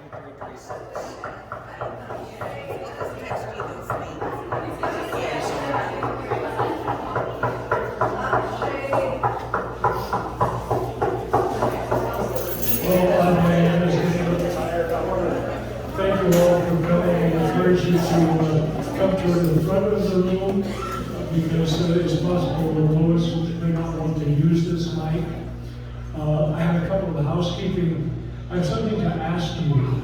Come toward the front of the room because it's possible the Lois may not want to use this mic. I have a couple of housekeeping. I have something to ask you.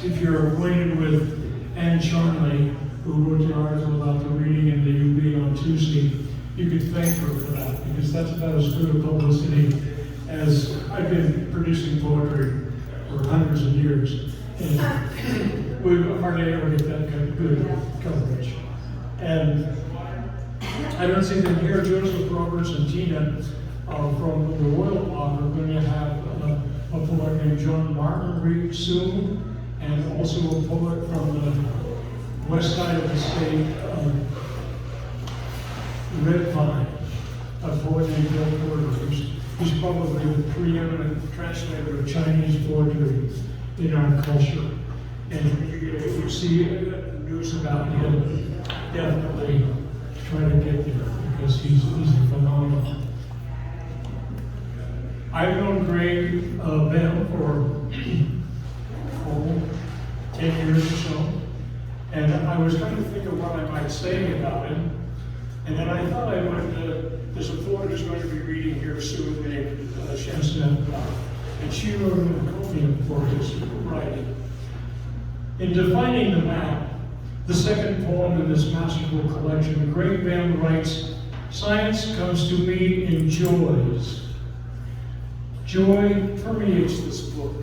If you're acquainted with Anne Charnley, who wrote the article about the reading in the UB on Tuesday, you could thank her for that because that's about as good a publicity as I've been producing poetry for hundreds of years. And we hardly ever get that kind of good coverage. And I don't see them here. Joseph Roberts and Tina from the Royal Block are going to have a poet named John Martin read soon, and also a poet from the west side of the state, Red Vine, a poet named Bill Porter. He's probably the preeminent translator of Chinese poetry in our culture. And if you see news about him, definitely try to get there because he's a phenomenon. I've known Greg Bell for 10 years or so, and I was trying to think of what I might say about him, and then I thought I would, there's a poet who's going to be reading here soon named Shamsen, and she wrote an encomium for his writing. In defining the map, the second poem in this masterful collection, Greg Bell writes, "Science comes to me in joys." Joy permeates this book.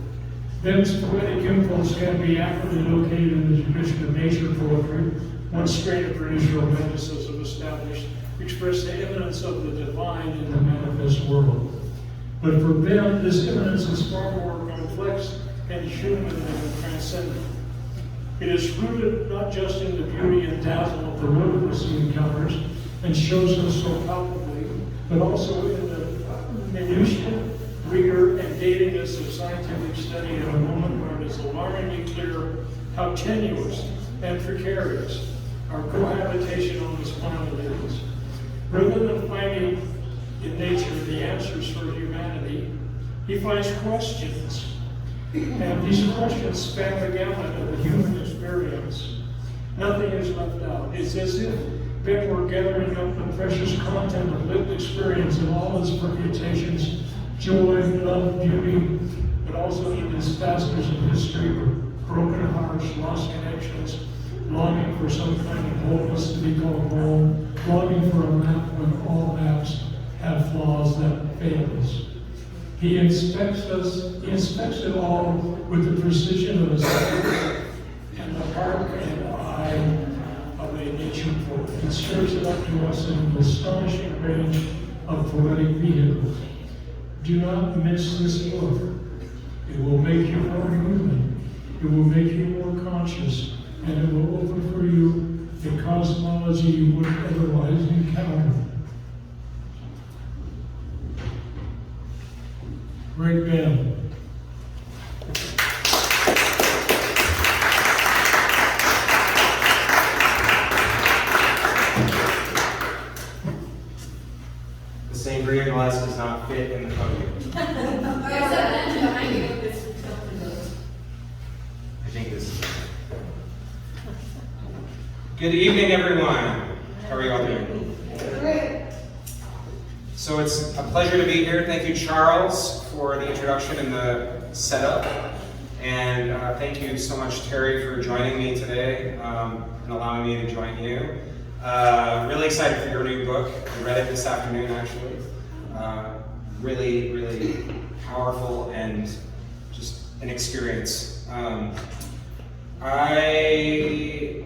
Ben's poetic impulse can be aptly located in the tradition of nature poetry. One strain of British romanticism established expressed the immanence of the divine in the manifest world. But for Ben, this immanence is far more complex and human and transcendent. It is rooted not just in the beauty and dazzle of the wilderness he encounters and shows us so palpably, but also in the minutiae, rigor, and datiness of scientific study at a moment where it is alarmingly clear how tenuous and precarious our cohabitation on this planet is. Rather than finding in nature the answers for humanity, he finds questions. And these questions span the gamut of the human experience. Nothing is left out. It's as if Ben were gathering up the precious content of lived experience in all its permutations, joy, love, beauty, but also in its facets of history, broken hearts, lost connections, longing for some kind of wholeness to be called home, longing for a map when all maps have flaws that fail us. He inspects it all with the precision of a spirit and the heart and eye of a nature poet. He stirs it up to us in an astonishing range of poetic vehicles. Do not miss this book. It will make you more human. It will make you more conscious, and it will open for you a cosmology you wouldn't otherwise encounter. Great band. The sangria glass does not fit in the podium. I think this is. Good evening, everyone. How are you all doing? Great. So it's a pleasure to be here. Thank you, Charles, for the introduction and the setup. And thank you so much, Teri, for joining me today and allowing me to join you. Really excited for your new book. I read it this afternoon, actually. Really, really powerful and just an experience. I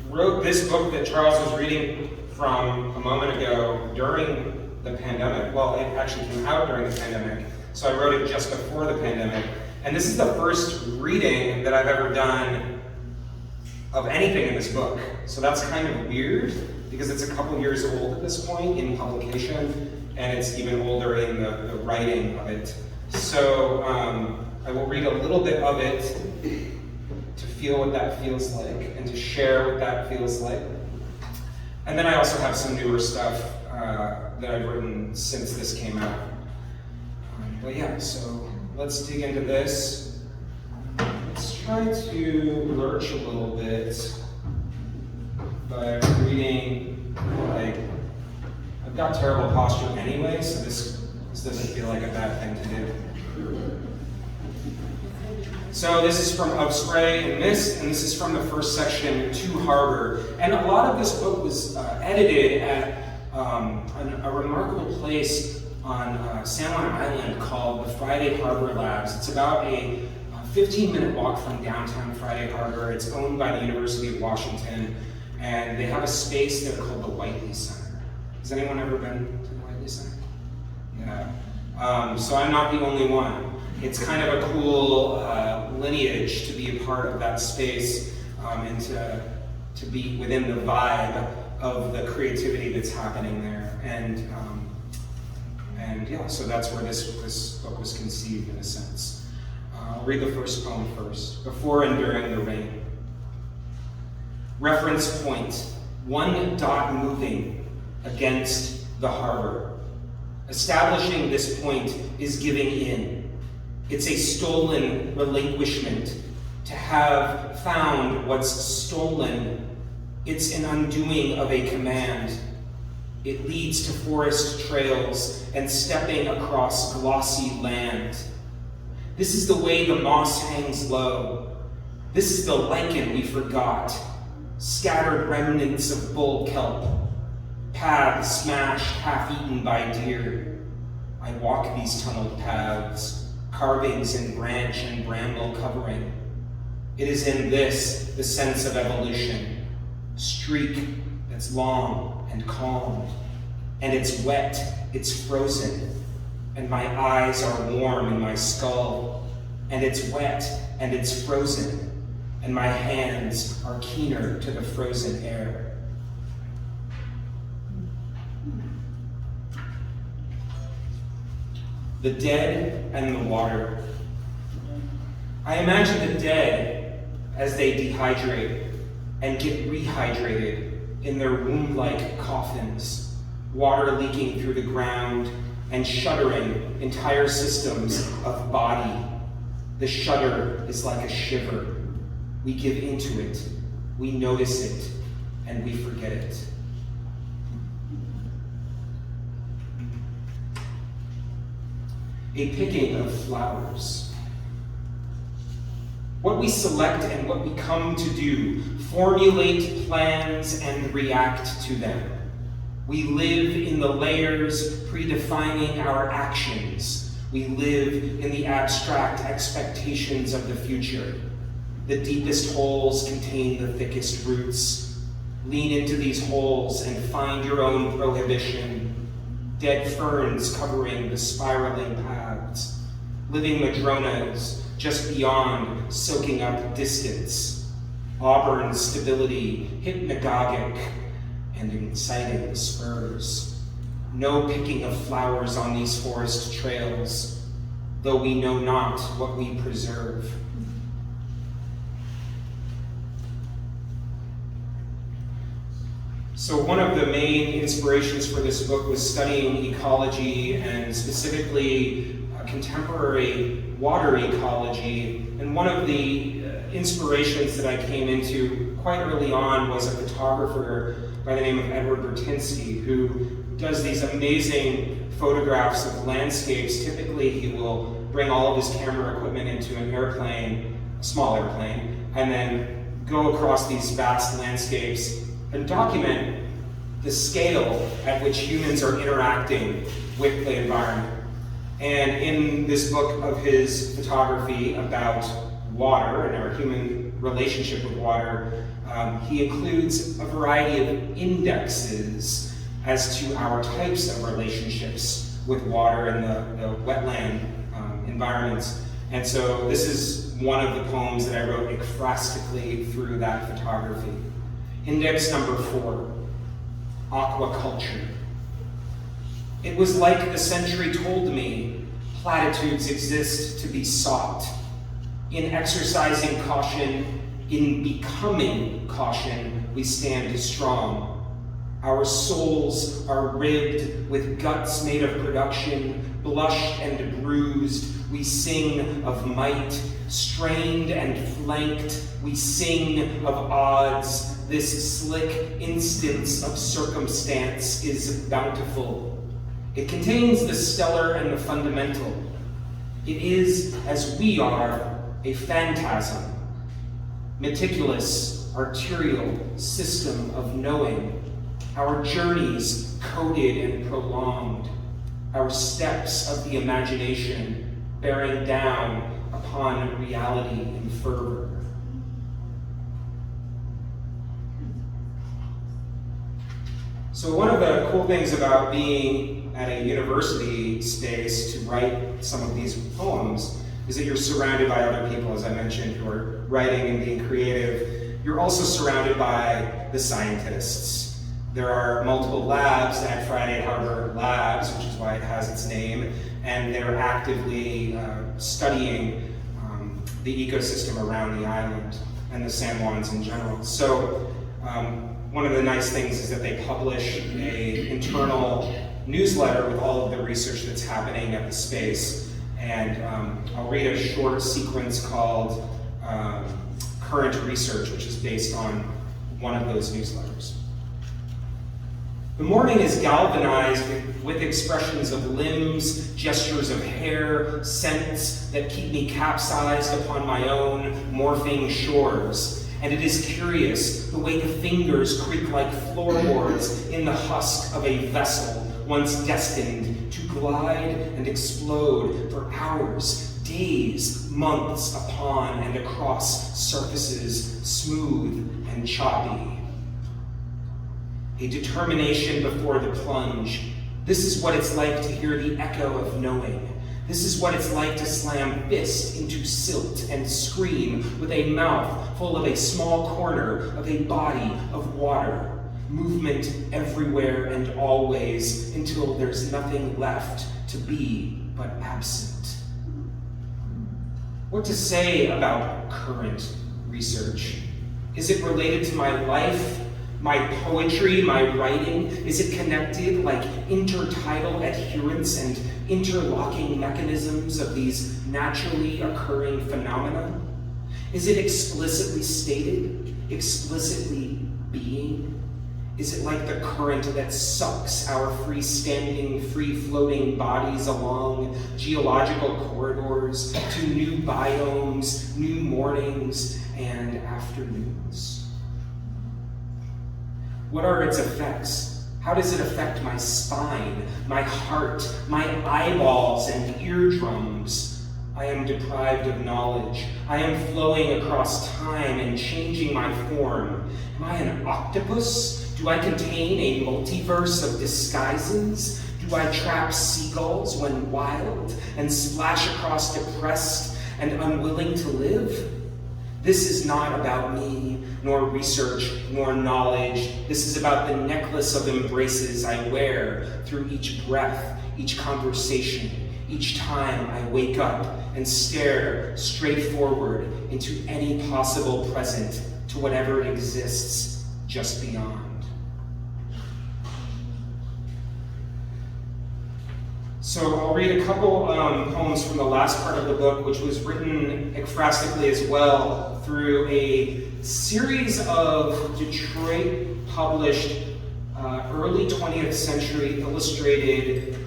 wrote this book that Charles was reading from a moment ago during the pandemic. Well, it actually came out during the pandemic, so I wrote it just before the pandemic. And this is the first reading that I've ever done of anything in this book. So that's kind of weird, because it's a couple years old at this point in publication, and it's even older in the writing of it. So I will read a little bit of it to feel what that feels like and to share what that feels like. And then I also have some newer stuff that I've written since this came out. But yeah, so let's dig into this. Let's try to lurch a little bit by reading, like, I've got terrible posture anyway, so this doesn't feel like a bad thing to do. So this is from Of Spray and Mist, and this is from the first section, To Harbor. And a lot of this book was edited at a remarkable place on San Juan Island called the Friday Harbor Labs. It's about a 15-minute walk from downtown Friday Harbor. It's owned by the University of Washington, and they have a space there called the Whiteley Center. Has anyone ever been to the Whiteley Center? Yeah. So I'm not the only one. It's kind of a cool lineage to be a part of that space and to be within the vibe of the creativity that's happening there. And yeah, so that's where this book was conceived in a sense. I'll read the first poem first. Before and during the rain. Reference point, one dot moving against the harbor. Establishing this point is giving in. It's a stolen relinquishment. To have found what's stolen, it's an undoing of a command. It leads to forest trails and stepping across glossy land. This is the way the moss hangs low. This is the lichen we forgot. Scattered remnants of bull kelp. Paths smashed, half-eaten by deer. I walk these tunneled paths. Carvings in branch and bramble covering. It is in this, the sense of evolution. Streak that's long and calm. And it's wet, it's frozen. And my eyes are warm in my skull. And it's wet and it's frozen. And my hands are keener to the frozen air. The dead and the water. I imagine the dead as they dehydrate and get rehydrated in their womb-like coffins, water leaking through the ground and shuddering entire systems of body. The shudder is like a shiver. We give into it, we notice it, and we forget it. A picking of flowers. What we select and what we come to do, formulate plans and react to them. We live in the layers predefining our actions. We live in the abstract expectations of the future. The deepest holes contain the thickest roots. Lean into these holes and find your own prohibition. Dead ferns covering the spiraling paths, living madronas just beyond soaking up distance, auburn stability hypnagogic and inciting the spurs. No picking of flowers on these forest trails, though we know not what we preserve. So one of the main inspirations for this book was studying ecology and specifically contemporary water ecology. And one of the inspirations that I came into quite early on was a photographer by the name of Edward Bertinsky, who does these amazing photographs of landscapes. Typically, he will bring all of his camera equipment into an airplane, a small airplane, and then go across these vast landscapes and document the scale at which humans are interacting with the environment. And in this book of his photography about water and our human relationship with water, he includes a variety of indexes as to our types of relationships with water and the wetland environments. And so this is one of the poems that I wrote ekphrastically through that photography. Index number 4, aquaculture. It was like the century told me, Platitudes exist to be sought. In exercising caution, in becoming caution, we stand strong. Our souls are ribbed with guts made of production, blushed and bruised. We sing of might, strained and flanked. We sing of odds. This slick instance of circumstance is bountiful. It contains the stellar and the fundamental. It is, as we are, a phantasm, meticulous, arterial system of knowing, our journeys coded and prolonged, our steps of the imagination bearing down upon reality in fervor. So one of the cool things about being at a university space to write some of these poems is that you're surrounded by other people, as I mentioned, who are writing and being creative. You're also surrounded by the scientists. There are multiple labs at Friday Harbor Labs, which is why it has its name, and they're actively studying the ecosystem around the island and the San Juans in general. So one of the nice things is that they publish an internal newsletter with all of the research that's happening at the space. And I'll read a short sequence called Current Research, which is based on one of those newsletters. The morning is galvanized with expressions of limbs, gestures of hair, scents that keep me capsized upon my own morphing shores. And it is curious the way the fingers creak like floorboards in the husk of a vessel once destined to glide and explode for hours, days, months upon and across surfaces smooth and choppy. A determination before the plunge. This is what it's like to hear the echo of knowing. This is what it's like to slam fist into silt and scream with a mouth full of a small corner of a body of water. Movement everywhere and always until there's nothing left to be but absent. What to say about current research? Is it related to my life? My poetry, my writing, is it connected like intertidal adherence and interlocking mechanisms of these naturally occurring phenomena? Is it explicitly stated, explicitly being? Is it like the current that sucks our freestanding, free-floating bodies along geological corridors to new biomes, new mornings, and afternoons? What are its effects? How does it affect my spine, my heart, my eyeballs and eardrums? I am deprived of knowledge. I am flowing across time and changing my form. Am I an octopus? Do I contain a multiverse of disguises? Do I trap seagulls when wild and splash across depressed and unwilling to live? This is not about me, nor research, nor knowledge. This is about the necklace of embraces I wear through each breath, each conversation, each time I wake up and stare straight forward into any possible present to whatever exists just beyond. So I'll read a couple poems from the last part of the book, which was written ekphrastically as well through a series of Detroit published early 20th century illustrated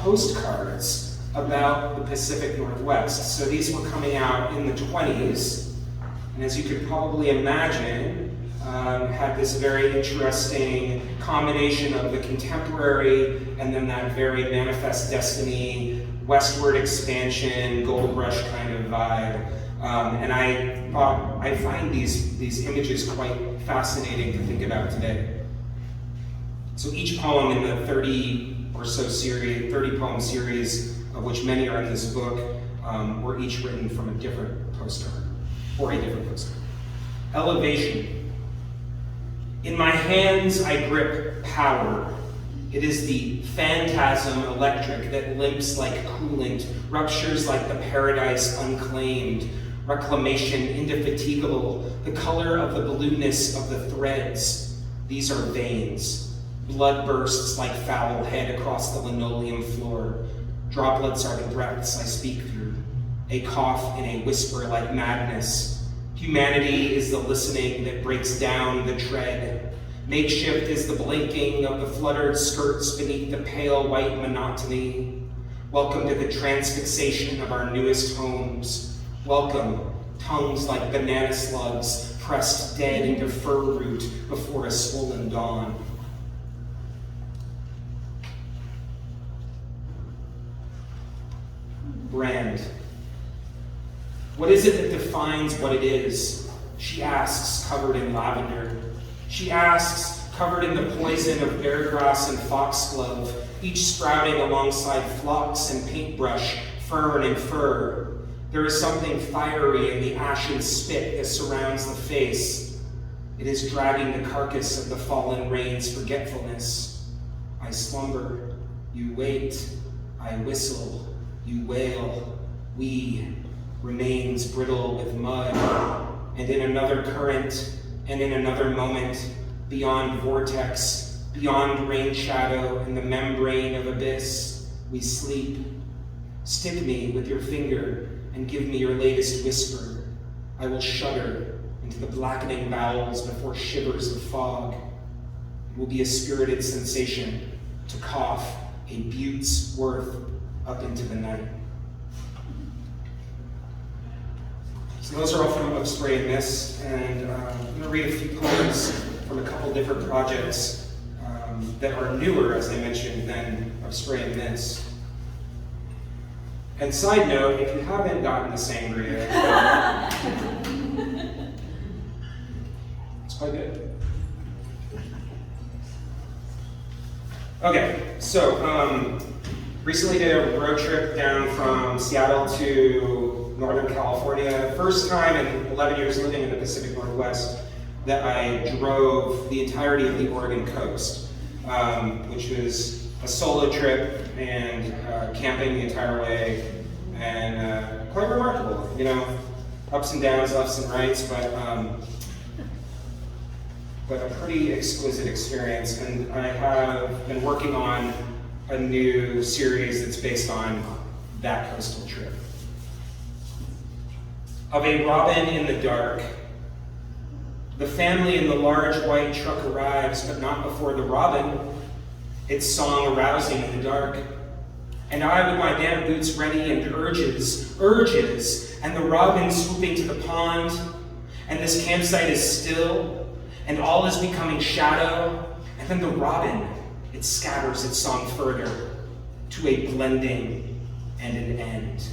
postcards about the Pacific Northwest. So these were coming out in the 20s, and as you could probably imagine, had this very interesting combination of the contemporary and then that very manifest destiny, westward expansion, gold rush kind of vibe. And I find these images quite fascinating to think about today. So each poem in the 30 poem series, of which many are in this book, were each written from a different postcard, or a different postcard. Elevation. In my hands I grip power. It is the phantasm electric that limps like coolant, ruptures like the paradise unclaimed, reclamation indefatigable, the color of the blueness of the threads. These are veins. Blood bursts like foul head across the linoleum floor. Droplets are the breaths I speak through. A cough in a whisper like madness. Humanity is the listening that breaks down the tread. Makeshift is the blinking of the fluttered skirts beneath the pale white monotony. Welcome to the transfixation of our newest homes. Welcome, tongues like banana slugs pressed dead into fur root before a swollen dawn. Brand. What is it that defines what it is? She asks, covered in lavender. She asks, covered in the poison of beargrass and foxglove, each sprouting alongside phlox and paintbrush, fern and fur. There is something fiery in the ashen spit that surrounds the face. It is dragging the carcass of the fallen rain's forgetfulness. I slumber, you wait, I whistle, you wail, we, remains brittle with mud, and in another current, and in another moment, beyond vortex, beyond rain shadow and the membrane of abyss, we sleep. Stick me with your finger and give me your latest whisper. I will shudder into the blackening bowels before shivers of fog. It will be a spirited sensation to cough a butte's worth up into the night. So those are all from Of Spray and Mist, and I'm going to read a few poems from a couple different projects that are newer, as I mentioned, than Of Spray and Mist. And side note, if you haven't gotten the sangria, it's quite good. Okay, so recently did a road trip down from Seattle to Northern California. First time in 11 years living in the Pacific Northwest that I drove the entirety of the Oregon coast, which was a solo trip and camping the entire way, and quite remarkable. You know, ups and downs, lefts and rights, but a pretty exquisite experience. And I have been working on a new series that's based on that coastal trip. Of a robin in the dark. The family in the large white truck arrives, but not before the robin, its song arousing in the dark. And I with my damp boots ready and urges, and the robin swooping to the pond, and this campsite is still, and all is becoming shadow, and then the robin, it scatters its song further to a blending and an end.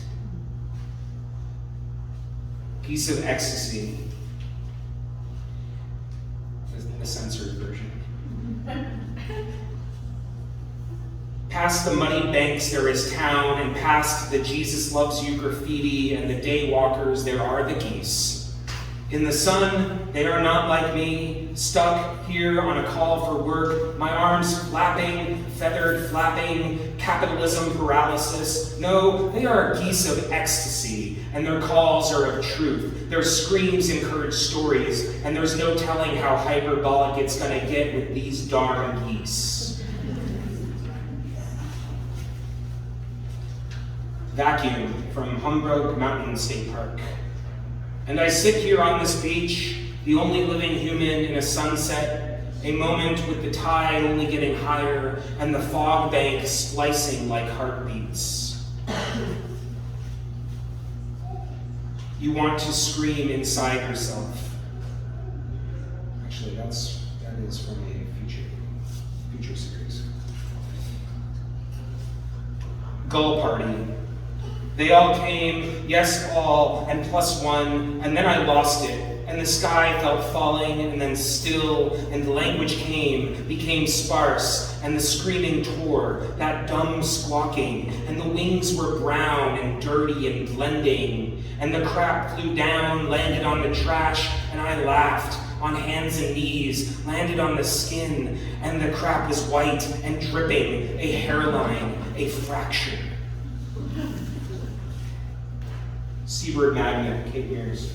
Piece of ecstasy, the censored version. Past the muddy banks there is town, and past the Jesus Loves You graffiti and the day walkers there are the geese. In the sun, they are not like me, stuck here on a call for work, my arms flapping, feathered flapping, capitalism paralysis. No, they are geese of ecstasy, and their calls are of truth. Their screams encourage stories, and there's no telling how hyperbolic it's gonna get with these darn geese. Vacuum from Humboldt Mountain State Park. And I sit here on this beach, the only living human in a sunset, a moment with the tide only getting higher and the fog bank splicing like heartbeats. You want to scream inside yourself. Actually, that is from a future series. Gull Party. They all came, yes all, and plus one, and then I lost it. And the sky felt falling, and then still, and the language became sparse, and the screaming tore, that dumb squawking, and the wings were brown and dirty and blending, and the crap flew down, landed on the trash, and I laughed. on hands and knees, landed on the skin, and the crap was white and dripping, a hairline, a fracture. Seabird Magnet, Cape Mears.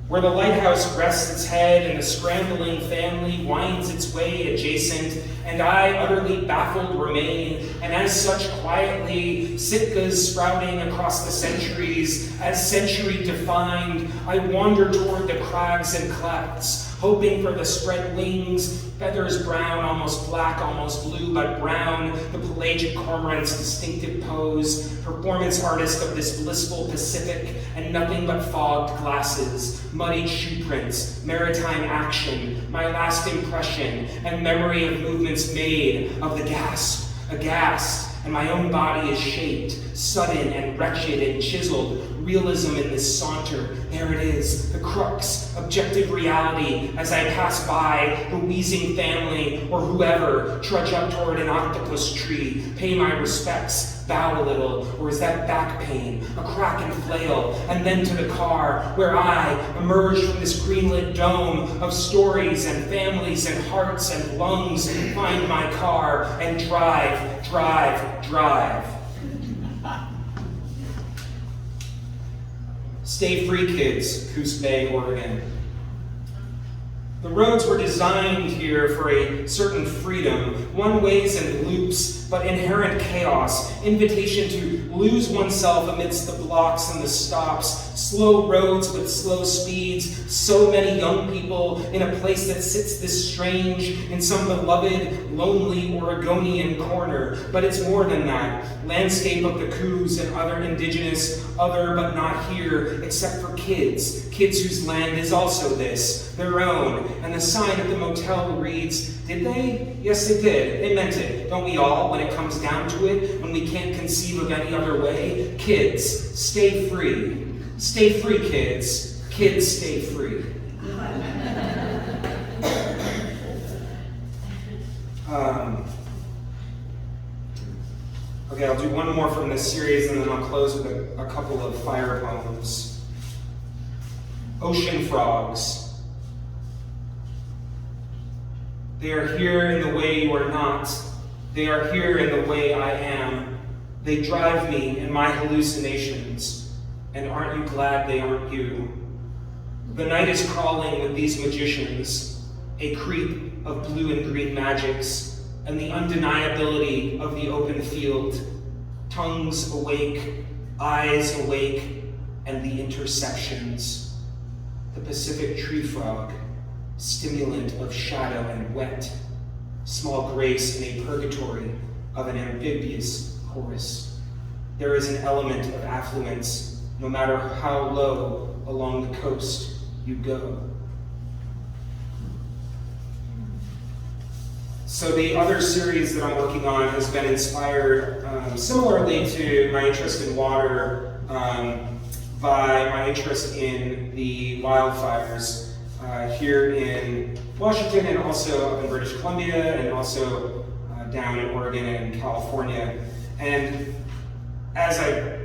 Where the lighthouse rests its head and the scrambling family winds its way adjacent, and I, utterly baffled, remain, and as such quietly, Sitkas sprouting across the centuries, as century-defined, I wander toward the crags and clefts, hoping for the spread wings, feathers brown, almost black, almost blue, but brown, the pelagic cormorant's distinctive pose, performance artist of this blissful Pacific, and nothing but fogged glasses, muddied shoe prints, maritime action, my last impression, and memory of movements made, of the gasp, aghast, and my own body is shaped, sudden and wretched and chiseled, realism in this saunter. There it is, the crux, objective reality, as I pass by the wheezing family or whoever, trudge up toward an octopus tree, pay my respects, bow a little, or is that back pain, a crack and flail, and then to the car, where I emerge from this greenlit dome of stories and families and hearts and lungs, find my car and drive, drive, drive. Stay free, kids, Coos Bay, Oregon. The roads were designed here for a certain freedom, one-ways and loops, but inherent chaos, invitation to lose oneself amidst the blocks and the stops, slow roads with slow speeds, so many young people in a place that sits this strange, in some beloved, lonely Oregonian corner. But it's more than that. Landscape of the Coos and other indigenous, other but not here, except for kids whose land is also this, their own. And the sign at the motel reads, did they? Yes, they did. They meant it. Don't we all, when it comes down to it, when we can't conceive of any other way? Kids, stay free. Stay free, kids. Kids, stay free. Okay, I'll do one more from this series and then I'll close with a couple of fire poems. Ocean frogs. They are here in the way you are not. They are here in the way I am. They drive me in my hallucinations. And aren't you glad they aren't you? The night is crawling with these magicians, a creep of blue and green magics, and the undeniability of the open field. Tongues awake, eyes awake, and the interceptions. The Pacific tree frog, stimulant of shadow and wet, small grace in a purgatory of an amphibious chorus. There is an element of affluence, no matter how low along the coast you go. So the other series that I'm working on has been inspired similarly to my interest in water by my interest in the wildfires here in Washington and also up in British Columbia and also down in Oregon and California. And as I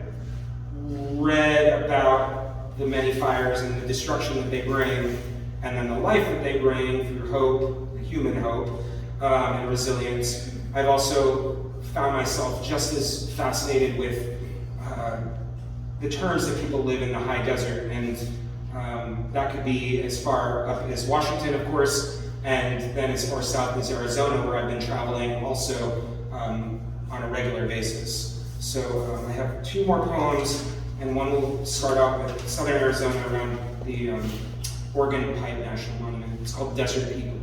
read about the many fires and the destruction that they bring, and then the life that they bring through hope, human hope, and resilience, I've also found myself just as fascinated with the terms that people live in the high desert, and that could be as far up as Washington, of course, and then as far south as Arizona, where I've been traveling also on a regular basis. So I have two more poems, and one will start out with southern Arizona around the Organ Pipe National Monument. It's called Desert People,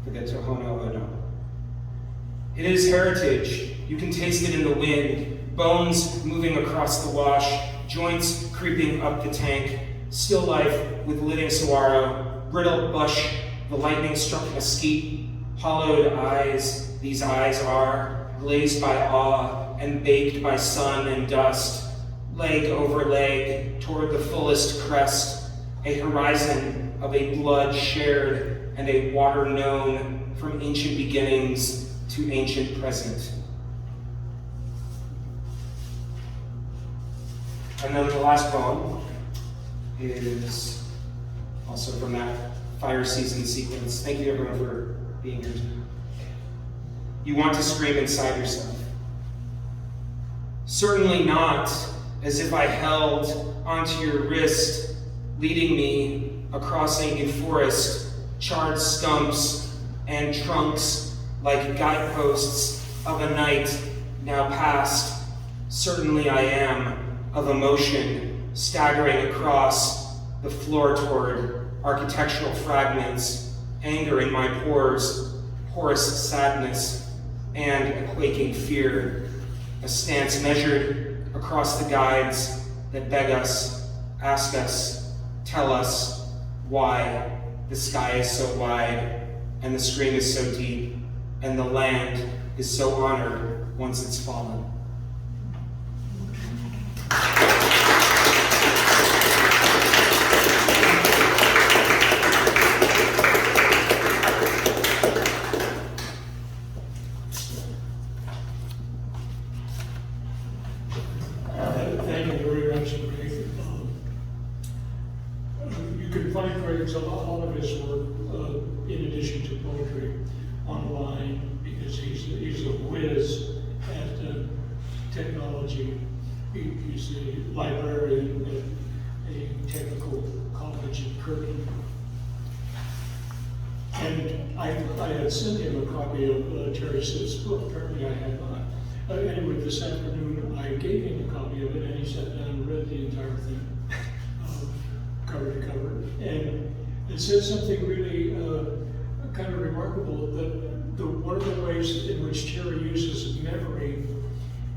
for the Tohono O'odham. It is heritage. You can taste it in the wind. Bones moving across the wash, joints creeping up the tank, still life with living saguaro, brittle bush, the lightning struck mesquite, hollowed eyes, these eyes are, glazed by awe and baked by sun and dust, leg over leg toward the fullest crest, a horizon of a blood shared and a water known from ancient beginnings to ancient present. And then the last poem is also from that fire season sequence. Thank you everyone for being here tonight. You want to scream inside yourself. Certainly not as if I held onto your wrist, leading me across a new forest, charred stumps and trunks like guideposts of a night now past. Certainly I am of emotion, staggering across the floor toward architectural fragments, anger in my pores, porous sadness, and a quaking fear, a stance measured across the guides that beg us, ask us, tell us why the sky is so wide, and the scream is so deep, and the land is so honored once it's fallen. Thank you very much, Greg. You can find Greg's, a lot of his work, in addition to poetry, online, because he's a whiz at technology. He's a librarian at a technical college in Kirkland. And I had sent him a copy of Teri Zipf's book. Apparently I had not. Anyway, this afternoon I gave him a copy of it, and he sat down and read the entire thing, cover to cover. And it said something really kind of remarkable, that one of the ways in which Teri uses memory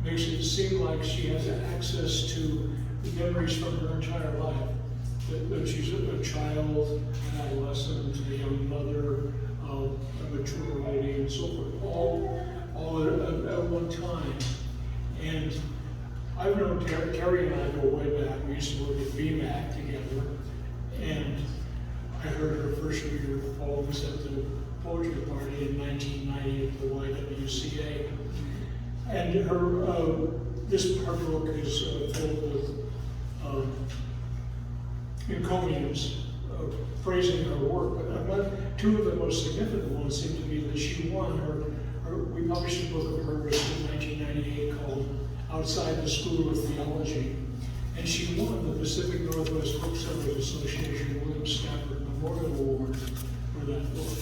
makes it seem like she has access to the memories from her entire life. That she's a child, an adolescent, a young mother, a mature lady, and so forth, all at one time. And I've known Teri and I go way back. We used to work at BMAC together, and I heard her first read her poems at the poetry party in 1990 at the YWCA. And her this her book is filled with encomiums praising her work. But two of the most significant ones seem to be that she won her. We published a book of hers in 1998 called Outside the School of Theology, and she won the Pacific Northwest Booksellers Association William Stafford Memorial Award for that book.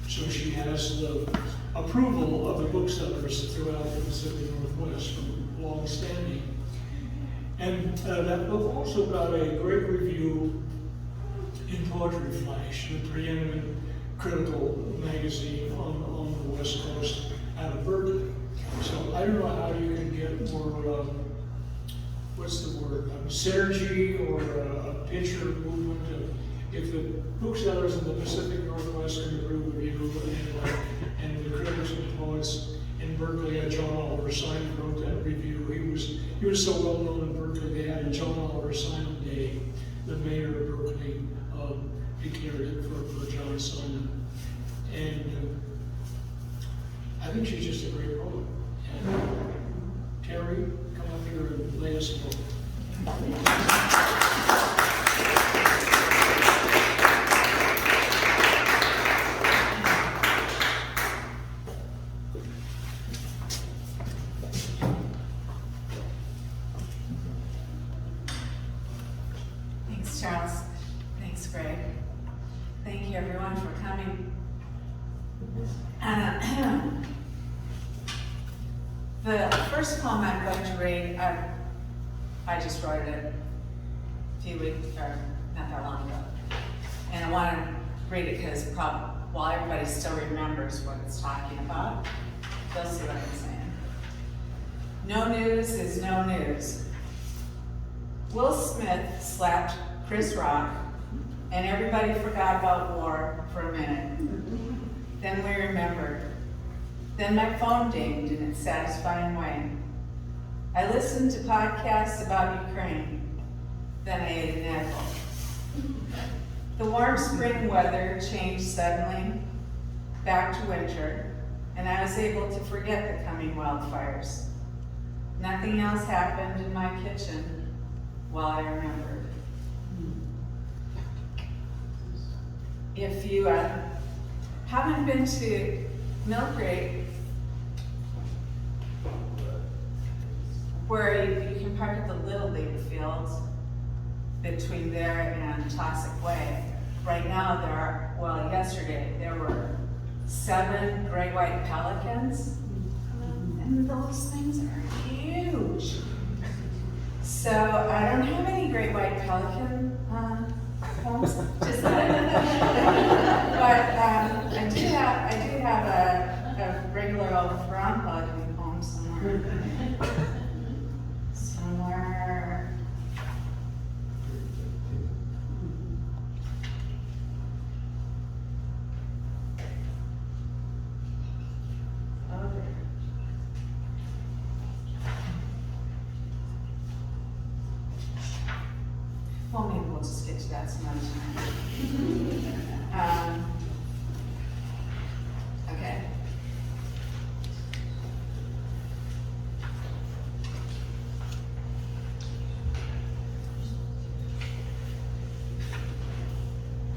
So she has the approval of the booksellers throughout the Pacific Northwest from long standing. And that book also got a great review in Poetry Flash, the preeminent critical magazine on the West Coast out of Berkeley. So I don't know how you can get more, what's the word, synergy or a picture movement. If the booksellers in the Pacific Northwest can agree with you, and the critics and poets in Berkeley, John Oliver Simon wrote that review. He was so well known in Berkeley, they had a John Oliver Simon Day. The mayor of Berkeley declared it for John Simon. And I think she's just a great poet. And Teri, come up here and lay us a book. Thanks, Charles. Thanks, Greg. Thank you, everyone, for coming. The first poem I'm going to read, I just wrote it a few weeks, or not that long ago. And I want to read it because while everybody still remembers what it's talking about, they'll see what I'm saying. No news is no news. Will Smith slapped Chris Rock, and everybody forgot about war for a minute. Then we remembered. Then my phone dinged in its satisfying way. I listened to podcasts about Ukraine. Then I ate an apple. The warm spring weather changed suddenly, back to winter, and I was able to forget the coming wildfires. Nothing else happened in my kitchen while I remembered. if you haven't been to Mill Creek, where you can park at the Little League field between there and Toxic Way. Right now there are, well, yesterday there were 7 gray white pelicans, and those things are huge. So I don't have any great white pelican homes, just but I do have a regular old brown pelican home somewhere. Somewhere. Oh, there. Well, maybe we'll just get to that some other time. Okay.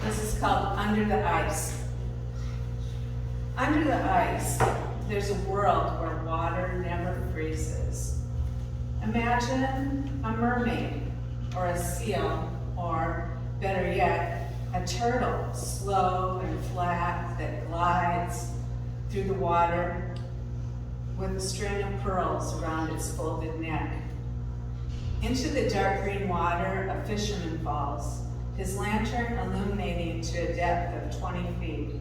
This is called Under the Ice. Under the ice, there's a world where water never freezes. Imagine a mermaid, or a seal, or better yet, a turtle, slow and flat, that glides through the water with a string of pearls around its folded neck. Into the dark green water, a fisherman falls, his lantern illuminating to a depth of 20 feet.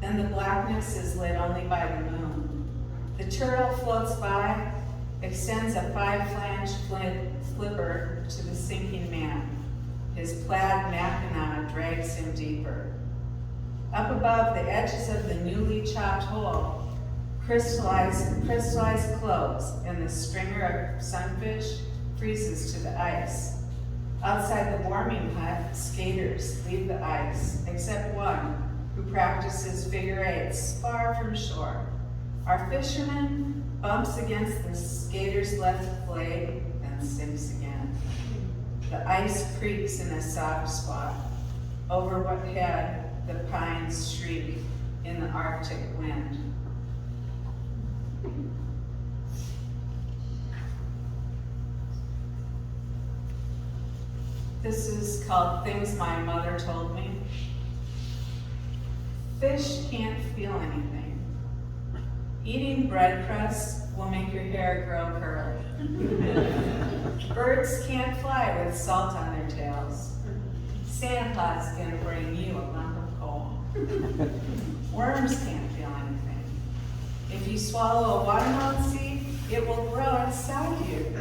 Then the blackness is lit only by the moon. The turtle floats by, extends a 5-flange flipper to the sinking man. His plaid mackinaw drags him deeper. Up above the edges of the newly chopped hole, crystallized clothes, and the stringer of sunfish freezes to the ice. Outside the warming hut, skaters leave the ice, except one who practices figure eights far from shore. Our fisherman bumps against the skater's left blade and sinks again. The ice creaks in a soft spot. Overhead, the pines shriek in the Arctic wind. This is called Things My Mother Told Me. Fish can't feel anything. Eating bread crusts will make your hair grow curly. Birds can't fly with salt on their tails. Santa Claus is gonna bring you a lump of coal. Worms can't feel anything. If you swallow a watermelon seed, it will grow inside you.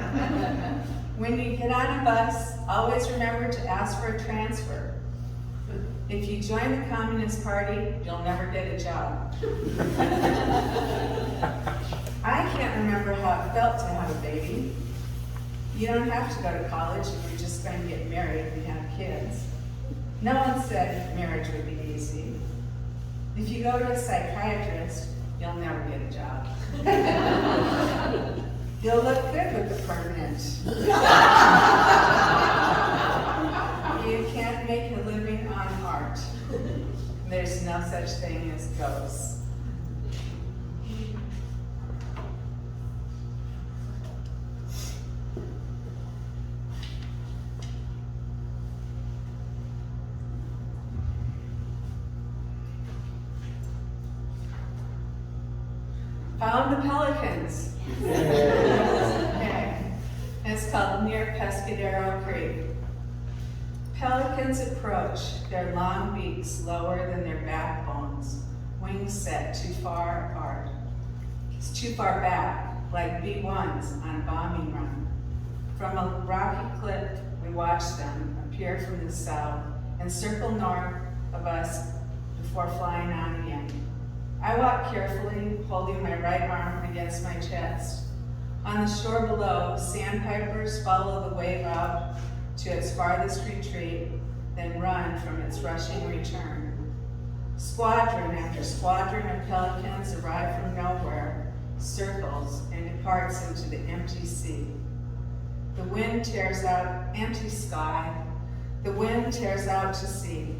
When you get on a bus, always remember to ask for a transfer. If you join the Communist Party, you'll never get a job. I can't remember how it felt to have a baby. You don't have to go to college if you're just going to get married and have kids. No one said marriage would be easy. If you go to a psychiatrist, you'll never get a job. You'll look good with the permanent. You can't make a living on art. There's no such thing as ghosts. Found the pelicans. Okay. It's called near Pescadero Creek. Pelicans approach, their long beaks lower than their backbones, wings set too far apart. It's too far back, like B-1s on a bombing run. From a rocky cliff, we watch them appear from the south and circle north of us before flying on again. I walk carefully, holding my right arm against my chest. On the shore below, sandpipers follow the wave out to its farthest retreat, then run from its rushing return. Squadron after squadron of pelicans arrive from nowhere, circles, and departs into the empty sea. The wind tears out empty sky. The wind tears out to sea.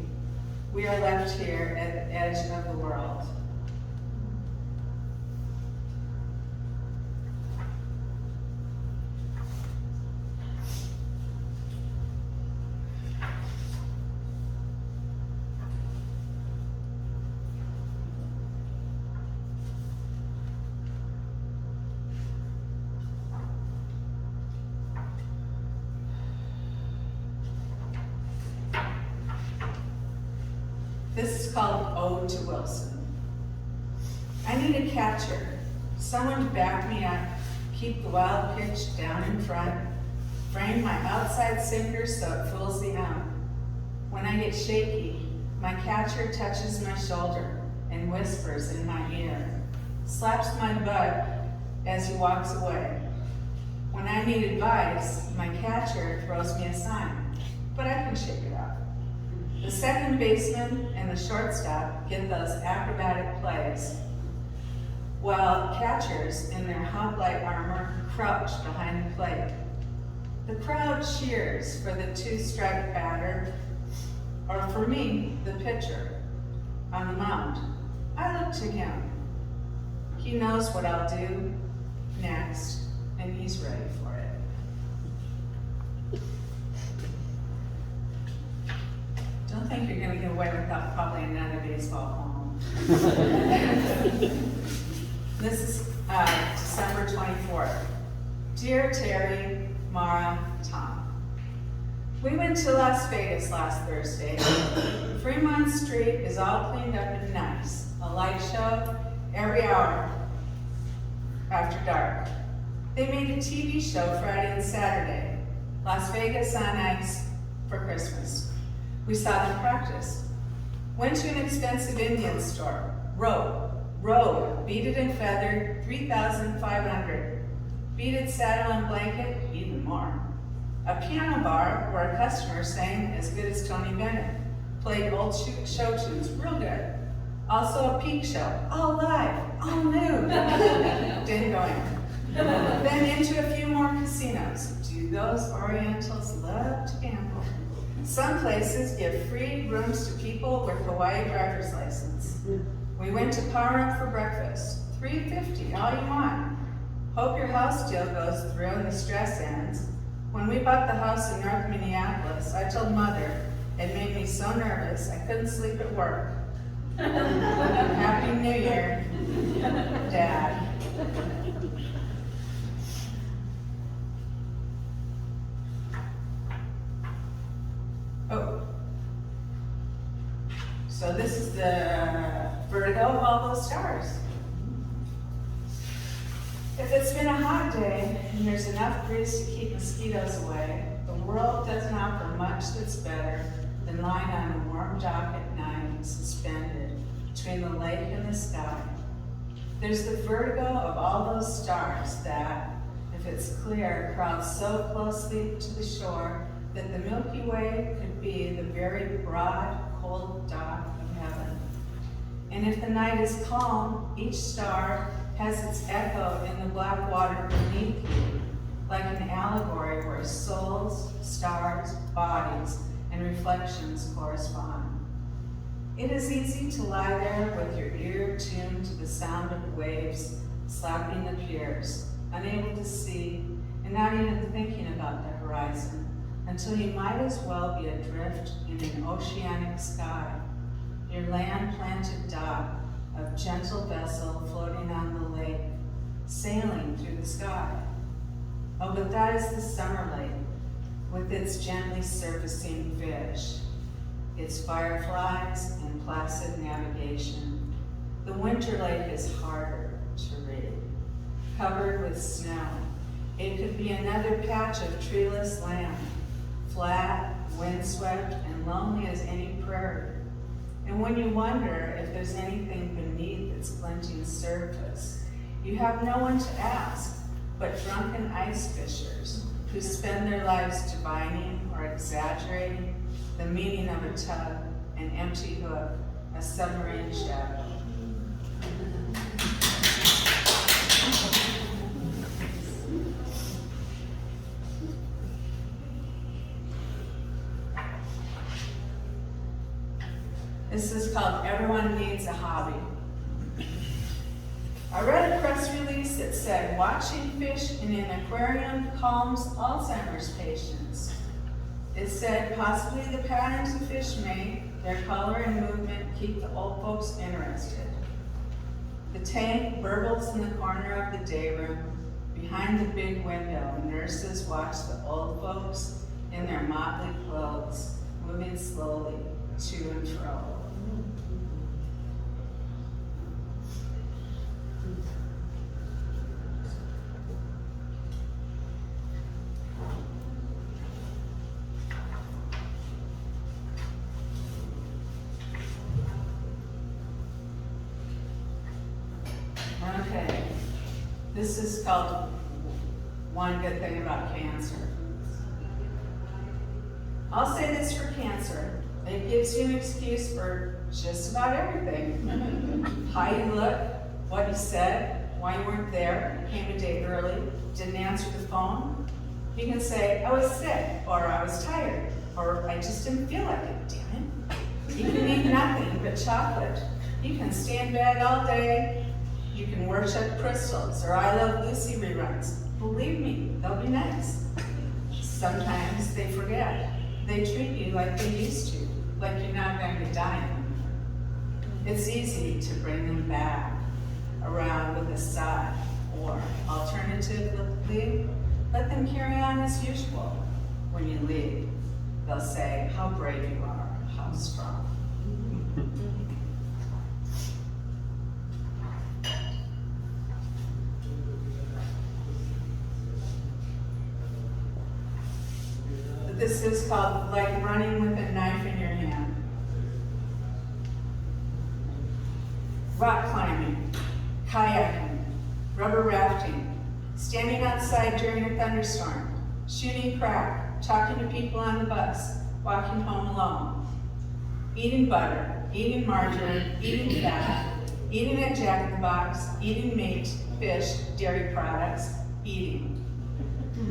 We are left here at the edge of the world. This is called Ode to Wilson. I need a catcher, someone to back me up, keep the wild pitch down in front, frame my outside sinker so it fools the out. When I get shaky, my catcher touches my shoulder and whispers in my ear, slaps my butt as he walks away. When I need advice, my catcher throws me a sign, but I can shake it off. The second baseman and the shortstop get those acrobatic plays, while catchers in their hoplite armor crouch behind the plate. The crowd cheers for the two-strike batter, or for me, the pitcher, on the mound. I look to him. He knows what I'll do next, and he's ready for it. Don't think you're gonna get away without probably another baseball home. This is December 24th. Dear Teri, Mara, Tom. We went to Las Vegas last Thursday. Fremont Street is all cleaned up and nice. A light show every hour after dark. They made a TV show Friday and Saturday. Las Vegas on Ice for Christmas. We saw them practice. Went to an expensive Indian store. Robe, beaded and feathered, $3,500. Beaded saddle and blanket, even more. A piano bar where a customer sang as good as Tony Bennett. Played old show tunes, real good. Also a peak show, all live, all new. Didn't go in. Then into a few more casinos. Do those Orientals love to gamble? Some places give free rooms to people with Hawaii driver's license. We went to Power Up for breakfast. $3.50, all you want. Hope your house deal goes through and the stress ends. When we bought the house in North Minneapolis, I told Mother it made me so nervous I couldn't sleep at work. Happy New Year, Dad. Oh. So this is the vertigo of all those stars. If it's been a hot day and there's enough breeze to keep mosquitoes away, the world doesn't offer much that's better than lying on a warm dock at night, suspended between the lake and the sky. There's the vertigo of all those stars that, if it's clear, crowd so closely to the shore that the Milky Way could be the very broad, cold dock of heaven. And if the night is calm, each star has its echo in the black water beneath you, like an allegory where souls, stars, bodies, and reflections correspond. It is easy to lie there with your ear tuned to the sound of waves slapping the piers, unable to see, and not even thinking about the horizon, until you might as well be adrift in an oceanic sky, your land-planted dock of gentle vessel floating on the lake, sailing through the sky. Oh, but that is the summer lake, with its gently surfacing fish, its fireflies and placid navigation. The winter lake is harder to read, covered with snow. It could be another patch of treeless land, flat, windswept, and lonely as any prairie. And when you wonder if there's anything beneath its glinting surface, you have no one to ask but drunken ice fishers who spend their lives divining or exaggerating the meaning of a tug, an empty hook, a submarine shadow. This is called Everyone Needs a Hobby. I read a press release that said watching fish in an aquarium calms Alzheimer's patients. It said possibly the patterns the fish make, their color and movement keep the old folks interested. The tank burbles in the corner of the day room. Behind the big window, nurses watch the old folks in their motley clothes, moving slowly to and fro. Okay, this is called One Good Thing About Cancer. I'll say this for cancer, it gives you an excuse for just about everything. How you look, what you said, why you weren't there, came a day early, didn't answer the phone. You can say, I was sick, or I was tired, or I just didn't feel like it, damn it. You can eat nothing but chocolate. You can stay in bed all day. You can worship crystals or I Love Lucy reruns. Believe me, they'll be nice. Sometimes they forget. They treat you like they used to, like you're not going to die. It's easy to bring them back around with a sigh, or alternatively, let them carry on as usual. When you leave, they'll say how brave you are, how strong. This is called like running with a knife in your hand. Rock climbing, kayaking, rubber rafting, standing outside during a thunderstorm, shooting crack, talking to people on the bus, walking home alone, eating butter, eating margarine, eating fat, eating at Jack in the Box, eating meat, fish, dairy products, eating,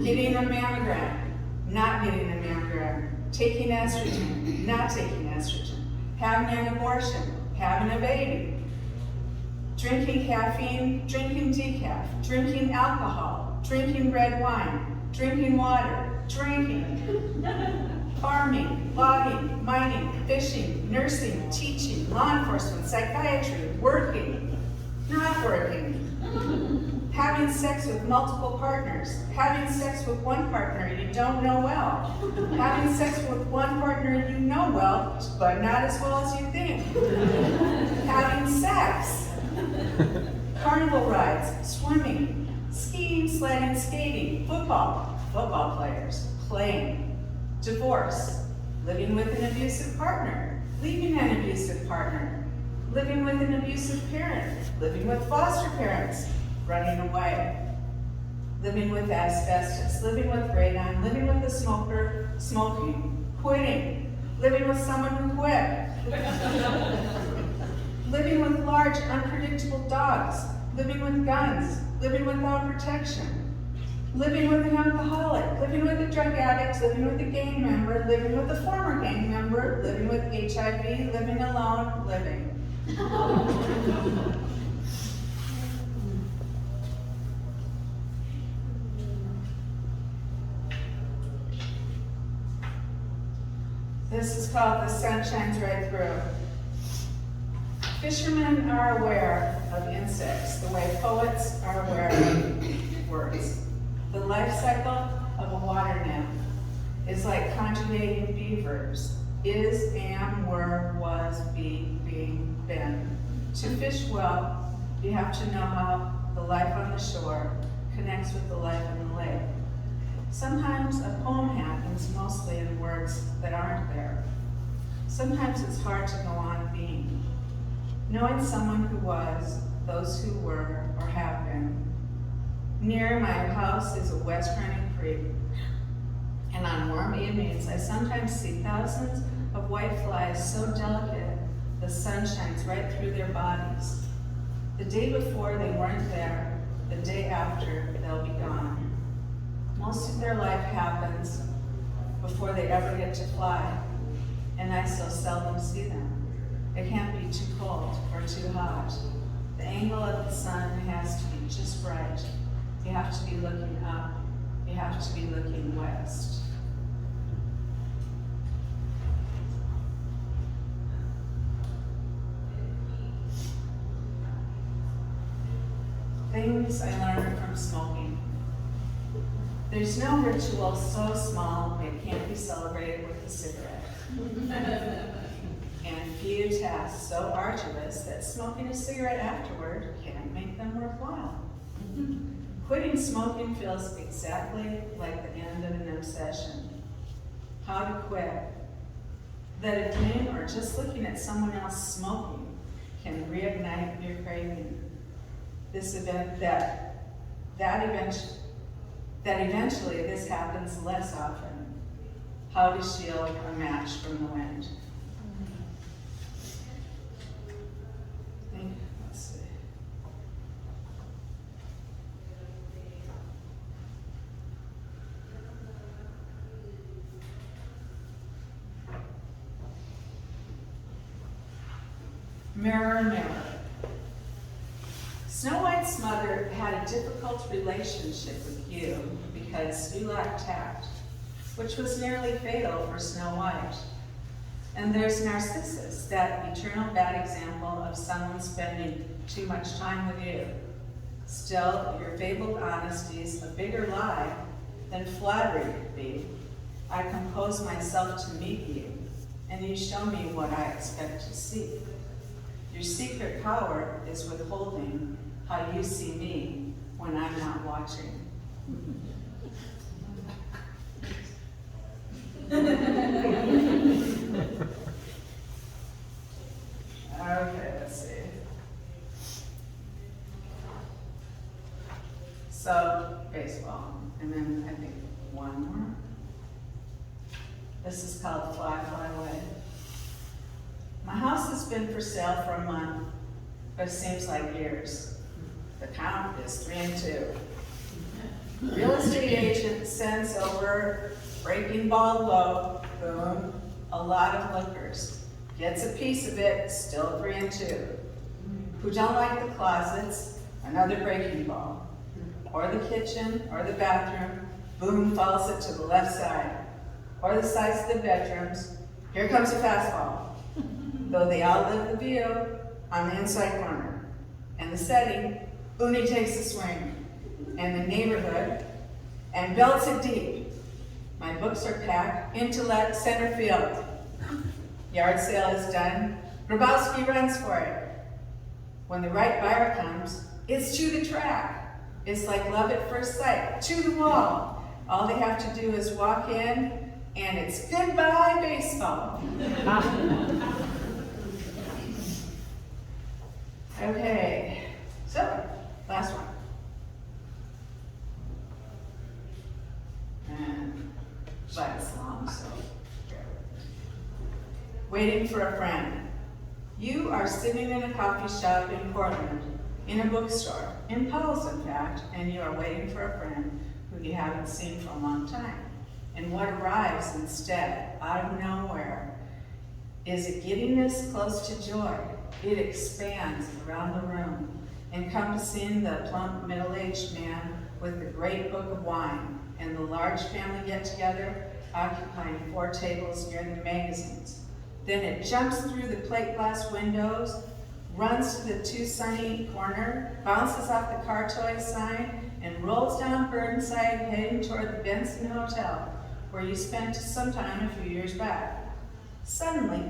getting a mammogram, not getting a mammogram, taking estrogen, not taking estrogen, having an abortion, having a baby, drinking caffeine, drinking decaf, drinking alcohol, drinking red wine, drinking water, drinking, farming, logging, mining, fishing, nursing, teaching, law enforcement, psychiatry, working, not working, having sex with multiple partners, having sex with one partner you don't know well, having sex with one partner you know well, but not as well as you think, having sex, carnival rides, swimming, skiing, sledding, skating, football players, playing, divorce, living with an abusive partner, leaving an abusive partner, living with an abusive parent, living with foster parents, running away, living with asbestos, living with radon, living with a smoker, smoking, quitting, living with someone who quit, living with large, unpredictable dogs, living with guns, living without protection, living with an alcoholic, living with a drug addict, living with a gang member, living with a former gang member, living with HIV, living alone, living. This is called The Sun Shines Right Through. Fishermen are aware of insects the way poets are aware of words. The life cycle of a water nymph is like conjugating beavers. Is, am, were, was, be, being, been. To fish well, you have to know how the life on the shore connects with the life in the lake. Sometimes a poem happens mostly in words that aren't there. Sometimes it's hard to go on being. Knowing someone who was, those who were, or have been. Near my house is a west running creek, and on warm evenings I sometimes see thousands of white flies so delicate the sun shines right through their bodies. The day before they weren't there, the day after they'll be gone. Most of their life happens before they ever get to fly, and I so seldom see them. It can't be too cold or too hot. The angle of the sun has to be just right. You have to be looking up. You have to be looking west. Things I learned from smoking. There's no ritual so small it can't be celebrated with a cigarette. And few tasks so arduous that smoking a cigarette afterward can't make them worthwhile. Quitting smoking feels exactly like the end of an obsession. How to quit. That a dream or just looking at someone else smoking can reignite your craving. That eventually this happens less often. How to shield a match from the wind. Let's see. Mirror, mirror. Snow White's mother had a difficult relationship with you because you lacked tact, which was nearly fatal for Snow White. And there's Narcissus, that eternal bad example of someone spending too much time with you. Still, your fabled honesty's a bigger lie than flattery could be. I compose myself to meet you, and you show me what I expect to see. Your secret power is withholding how you see me when I'm not watching. Okay, let's see. So, baseball, and then I think one more. This is called Fly, Fly Away. My house has been for sale for a month, but it seems like years. The count is 3 and 2. Real estate agent sends over breaking ball low, boom, a lot of lookers. Gets a piece of it, still 3 and 2. Who don't like the closets, another breaking ball. Or the kitchen, or the bathroom, boom, falls it to the left side. Or the sides of the bedrooms, here comes a fastball. Though they all live the view on the inside corner. And the setting, Uni takes the swing. And the neighborhood, and belts it deep. My books are packed, intellect, center field. Yard sale is done, Grabowski runs for it. When the right buyer comes, it's to the track. It's like love at first sight, to the wall. All they have to do is walk in, and it's goodbye baseball. Okay, so, last one. And, but it's long, so bear with me. Waiting for a friend. You are sitting in a coffee shop in Portland, in a bookstore, in Powell's in fact, and you are waiting for a friend who you haven't seen for a long time. And what arrives instead, out of nowhere, is a giddiness close to joy. It expands around the room, encompassing the plump middle-aged man with the great book of wine and the large family get-together occupying 4 tables near the magazines. Then it jumps through the plate glass windows, runs to the Too Sunny corner, bounces off the car toy sign, and rolls down Burnside heading toward the Benson Hotel, where you spent some time a few years back. Suddenly,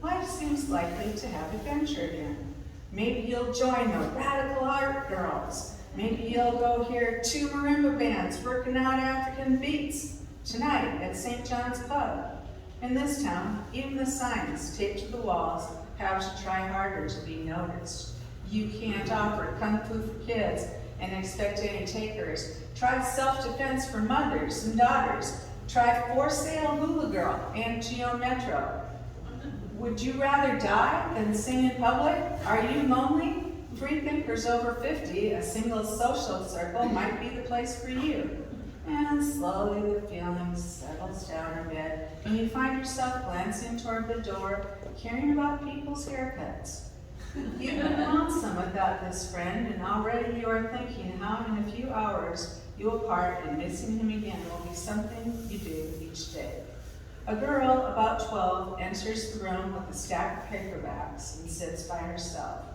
life seems likely to have adventure again. Maybe you'll join the Radical Art Girls. Maybe you'll go hear 2 marimba bands working out African beats tonight at St. John's Pub. In this town, even the signs taped to the walls have to try harder to be noticed. You can't offer Kung Fu for kids and expect any takers. Try self-defense for mothers and daughters. Try For Sale Hula Girl and Geo Metro. Would you rather die than sing in public? Are you lonely? Free thinkers over 50, a single social circle might be the place for you. And slowly the feeling settles down a bit, and you find yourself glancing toward the door, caring about people's haircuts. You've been lonesome without this friend, and already you are thinking how in a few hours you will part, and missing him again will be something you do each day. A girl, about 12, enters the room with a stack of paperbacks and sits by herself.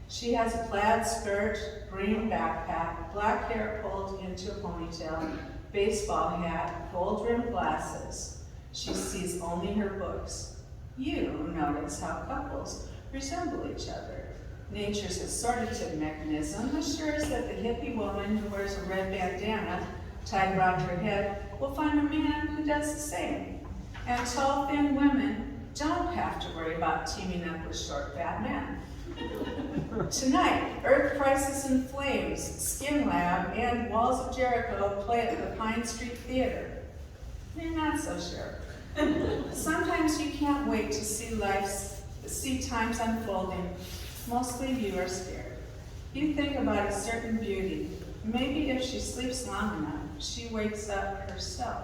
She has a plaid skirt, green backpack, black hair pulled into a ponytail, baseball hat, gold-rimmed glasses. She sees only her books. You notice how couples resemble each other. Nature's assortative mechanism assures that the hippie woman who wears a red bandana tied around her head will find a man who does the same. And tall, thin women don't have to worry about teaming up with short, fat men. Tonight, Earth Crisis in Flames, Skin Lab, and Walls of Jericho play at the Pine Street Theater. You're not so sure. Sometimes you can't wait to see times unfolding. Mostly you are scared. You think about a certain beauty. Maybe if she sleeps long enough, she wakes up herself.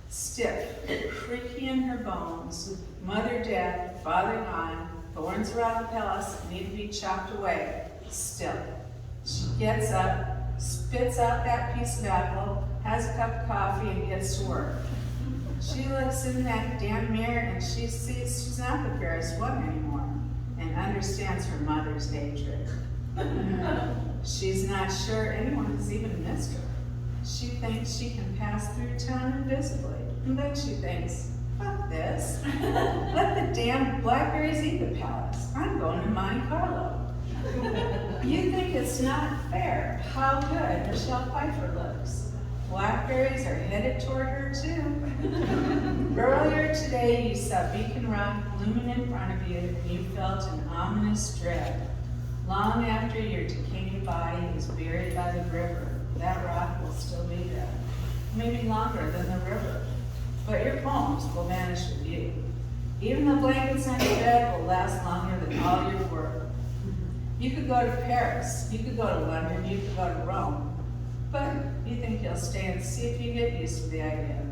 Stiff, creaky in her bones, mother dead, father gone, thorns around the palace that need to be chopped away. Still, she gets up, spits out that piece of apple, has a cup of coffee, and gets to work. She looks in that damn mirror and she sees she's not the fairest one anymore, and understands her mother's hatred. She's not sure anyone has even missed her. She thinks she can pass through town invisibly, and then she thinks, fuck this. Let the damn blackberries eat the palace. I'm going to Monte Carlo. You think it's not fair how good Michelle Pfeiffer looks. Blackberries are headed toward her too. Earlier today you saw Beacon Rock looming in front of you and you felt an ominous dread. Long after your decaying body is buried by the river, that rock will still be there. Maybe longer than the river. But your poems will vanish with you. Even the blankets on your bed will last longer than all your work. You could go to Paris, you could go to London, you could go to Rome. But you think you'll stay and see if you get used to the idea.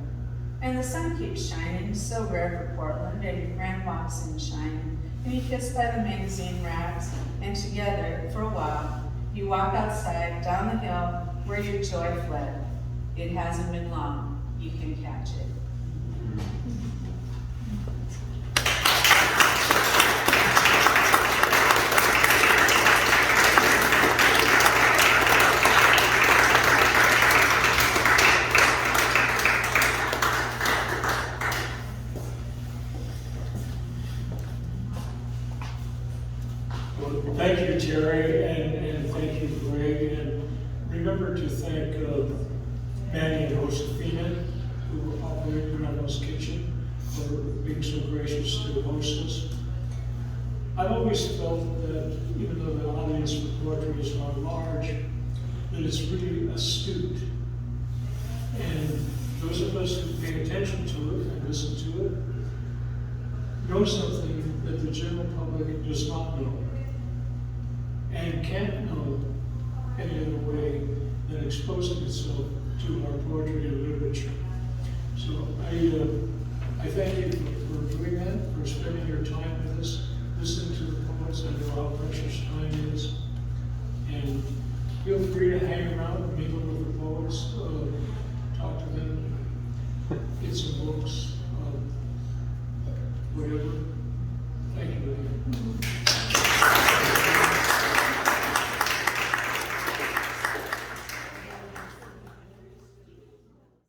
And the sun keeps shining, so rare for Portland, and your friend walks in shining, and you kiss by the magazine racks, and together, for a while, you walk outside, down the hill, where your joy fled. It hasn't been long. You can catch it. Well, thank you, Teri, and thank you, Greg, and remember to thank Manny and Josefina, who operate Grandma's Kitchen, for being so gracious to host us. I've always felt that even though the audience for poetry is not large, that it's really astute. And those of us who pay attention to it and listen to it know something that the general public does not know and can't know any other way than exposing itself to our poetry and literature. So I thank you for doing that, for spending your time with us, listening to the poets. I know how precious time is. And feel free to hang around and mingle with the poets, talk to them, get some books, whatever